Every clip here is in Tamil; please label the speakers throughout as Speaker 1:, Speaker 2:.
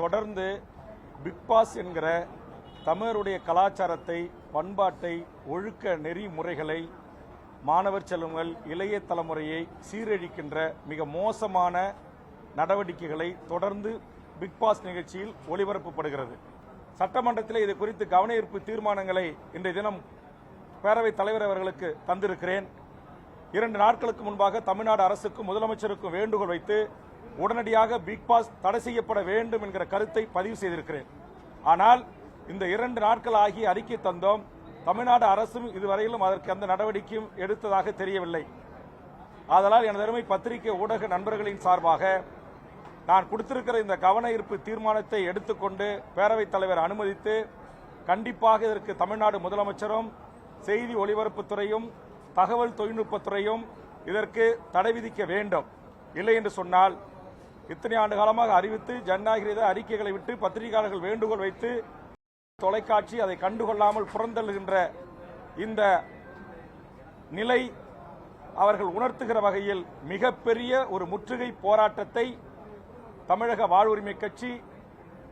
Speaker 1: தொடர்ந்து பிக் பாஸ் என்கிற தமிழருடைய கலாச்சாரத்தை, பண்பாட்டை, ஒழுக்க நெறிமுறைகளை, மாணவர் செல்வங்கள், இளைய தலைமுறையை சீரழிக்கின்ற மிக மோசமான நடவடிக்கைகளை தொடர்ந்து பிக் பாஸ் நிகழ்ச்சியில் ஒளிபரப்பப்படுகிறது. சட்டமன்றத்தில் இது குறித்து கவன ஈர்ப்பு தீர்மானங்களை இன்றைய தினம் பேரவைத் தலைவர் அவர்களுக்கு தந்திருக்கிறேன். 2 நாட்களுக்கு முன்பாக தமிழ்நாடு அரசுக்கும் முதலமைச்சருக்கும் வேண்டுகோள் வைத்து உடனடியாக பிக் பாஸ் தடை செய்யப்பட வேண்டும் என்கிற கருத்தை பதிவு செய்திருக்கிறேன். ஆனால் இந்த 2 நாட்கள் ஆகி அறிக்கை தந்தோம். தமிழ்நாடு அரசும் இதுவரையிலும் அதற்கு எந்த நடவடிக்கையும் எடுத்ததாக தெரியவில்லை. ஆதலால் எனது அருமை பத்திரிகை ஊடக நண்பர்களின் சார்பாக நான் கொடுத்திருக்கிற இந்த கவன ஈர்ப்பு தீர்மானத்தை எடுத்துக்கொண்டு பேரவைத் தலைவர் அனுமதித்து கண்டிப்பாக இதற்கு தமிழ்நாடு முதலமைச்சரும், செய்தி ஒலிபரப்புத்துறையும், தகவல் தொழில்நுட்பத்துறையும் இதற்கு தடை விதிக்க வேண்டும். இல்லை என்று சொன்னால் இத்தனை ஆண்டு காலமாக அறிவித்து ஜனநாயக அறிக்கைகளை விட்டு பத்திரிகையாளர்கள் வேண்டுகோள் வைத்து தொலைக்காட்சி அதை கண்டுகொள்ளாமல் புறந்தள்ளுகின்ற இந்த நிலை அவர்கள் உணர்த்துகிற வகையில் மிகப்பெரிய ஒரு முற்றுகை போராட்டத்தை தமிழக வாழ்வுரிமை கட்சி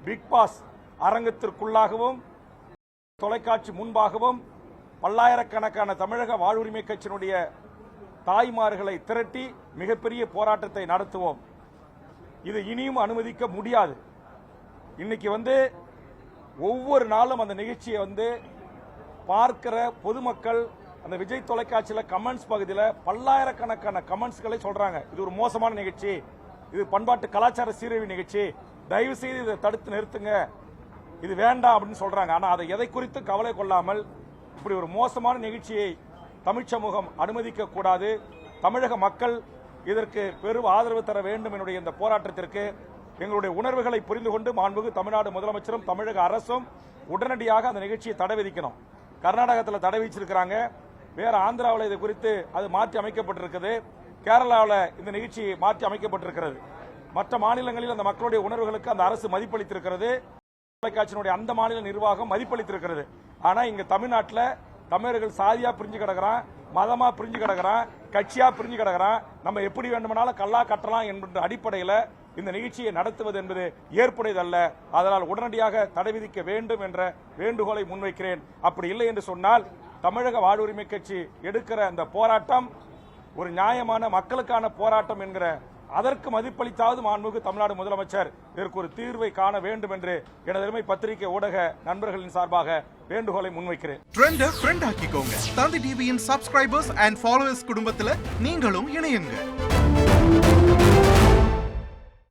Speaker 1: பிக் பாஸ் அரங்கத்திற்குள்ளாகவும் தொலைக்காட்சி முன்பாகவும் பல்லாயிரக்கணக்கான தமிழக வாழ்வுரிமை கட்சியினுடைய தாய்மார்களை திரட்டி மிகப்பெரிய போராட்டத்தை நடத்துவோம். இது இனியும் அனுமதிக்க முடியாது. இன்னைக்கு ஒவ்வொரு நாளும் அந்த நிகழ்ச்சியை பார்க்கிற பொதுமக்கள் அந்த விஜய் தொலைக்காட்சியில் கமெண்ட்ஸ் பகுதியில் பல்லாயிரக்கணக்கான கமெண்ட்ஸ்களை சொல்றாங்க. இது ஒரு மோசமான நிகழ்ச்சி, இது பண்பாட்டு கலாச்சார சீரழிவு நிகழ்ச்சி, தயவு செய்து இதை தடுத்து நிறுத்துங்க, இது வேண்டாம் அப்படின்னு சொல்றாங்க. ஆனா அதை எதை குறித்து கவலை கொள்ளாமல் இப்படி ஒரு மோசமான நிகழ்ச்சியை தமிழ் சமூகம் அனுமதிக்க கூடாது. தமிழக மக்கள் இதற்கு பெரும் ஆதரவு தர வேண்டும். என்னுடைய இந்த போராட்டத்திற்கு எங்களுடைய உணர்வுகளை புரிந்து கொண்டு மாண்புமிகு தமிழ்நாடு முதலமைச்சரும் தமிழக அரசும் உடனடியாக அந்த நிகழ்ச்சியை தடை விதிக்கணும். கர்நாடகத்தில் தடை விதிச்சிருக்கிறாங்க, வேற ஆந்திராவில் இது குறித்து அது மாற்றி அமைக்கப்பட்டிருக்கிறது, கேரளாவில் இந்த நிகழ்ச்சி மாற்றி அமைக்கப்பட்டிருக்கிறது. மற்ற மாநிலங்களில் அந்த மக்களுடைய உணர்வுகளுக்கு அந்த அரசு மதிப்பளித்திருக்கிறது, தொலைக்காட்சியினுடைய அந்த மாநில நிர்வாகம் மதிப்பளித்திருக்கிறது. ஆனா இங்க தமிழ்நாட்டில் தமிழர்கள் சாதியா பிரிஞ்சு கிடக்கிறான், மதமா பிரிஞ்சு கிடக்கிறான், கட்சியா பிரிஞ்சு கிடக்கிறான். நம்ம எப்படி வேண்டுமானாலும் கல்லா கட்டலாம் என்ற அடிப்படையில் இந்த நிகழ்ச்சியை நடத்துவது என்பது ஏற்புடையதல்ல. அதனால் உடனடியாக தடை விதிக்க வேண்டும் என்ற வேண்டுகோளை முன்வைக்கிறேன். அப்படி இல்லை என்று சொன்னால் தமிழக வாழ்வுரிமை கட்சி எடுக்கிற அந்த போராட்டம் ஒரு நியாயமான மக்களுக்கான போராட்டம் என்கிற அதற்கு மதிப்பளித்தாவது மாண்புமிகு தமிழ்நாடு முதலமைச்சர் இதற்கு ஒரு தீர்வை காண வேண்டும் என்று எனது அருமை பத்திரிகை ஊடக நண்பர்களின் சார்பாக வேண்டுகோளை முன்வைக்கிறேன்.
Speaker 2: ட்ரெண்ட் ஆக்கிக்கோங்க. தந்தி டிவியின் சப்ஸ்கிரைபர்ஸ் அண்ட் ஃபாலோவர்ஸ் குடும்பத்தில் நீங்களும் இணையுங்க.